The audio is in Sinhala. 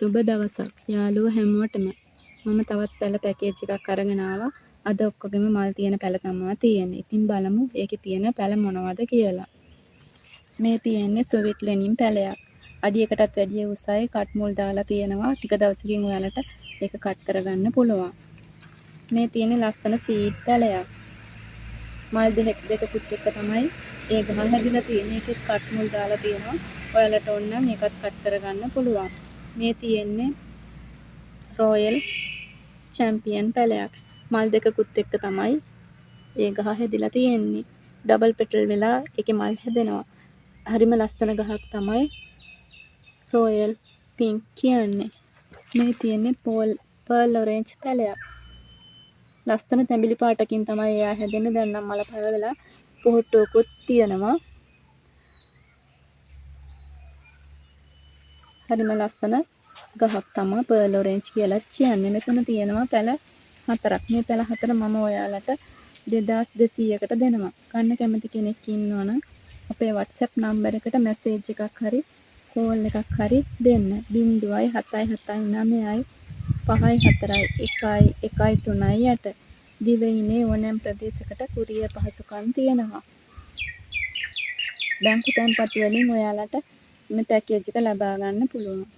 සුබ දවසක් යාළුවෝ හැමෝටම. මම තවත් පැල පැකේජ් එකක් අරගෙන ආවා. අද ඔක්කොගෙම මල් තියෙන පැල තමයි තියෙන්නේ. ඉතින් බලමු ඒකේ තියෙන පැල මොනවද කියලා. මේ තියෙන්නේ සොවිට් ලෙනින් පැලයක්. අඩියකටත් වැඩිය උසයි කට් මුල් දාලා තියෙනවා. ටික දවසකින් ඔයාලට ඒක කට් කරගන්න පුළුවන්. මේ තියෙන්නේ ලස්සන සීඩ් පැලයක්. මල් දෙකකුත් එක්ක තමයි ඒ ගහ හැදිලා තියෙන්නේ. ඒකෙත් කට් මුල් දාලා තියෙනවා. ඔයාලට ඕන නම් ඒකත් කට් කරගන්න පුළුවන්. මේ තියෙන්නේ රොයල් චැම්පියන් පැලයක්. මල් දෙකකුත් එක්ක තමයි ඒ ගහ හැදිලා තියෙන්නේ. ඩබල් පෙටල් වෙලා ඒකේ මල් හැදෙනවා. හරිම ලස්සන ගහක් තමයි රොයල් පින්ක් කියන්නේ. මේ තියෙන්නේ පර්ල් ඔරේන්ජ් පැලයක්. ලස්සන තැඹිලි පාටකින් තමයි එයා හැදෙන්නේ. දැන් නම් මල පැලවිලා පොහොට්ටුවකුත් තියෙනවා. හරිම ලස්සන ගහක් තමයි පර්ල් ඔරේන්ජ් කියලා කියන්නේ. මෙතන තියෙනවා පැල 4ක්. මේ පැල 4 මම ඔයාලට 2200කට දෙනවා. ගන්න කැමති කෙනෙක් ඉන්නවනම් අපේ WhatsApp නම්බර් එකට මැසේජ් එකක් හරි කෝල් එකක් හරි දෙන්න. 0779 541 113 දිවයිනේ ඕනෑම ප්‍රදේශයකට කුරියර් පහසුකම් තියෙනවා. බැංකු තැන්පත් වලින් ඔයාලට මේ පැකේජ් එක ලබා ගන්න පුළුවන්.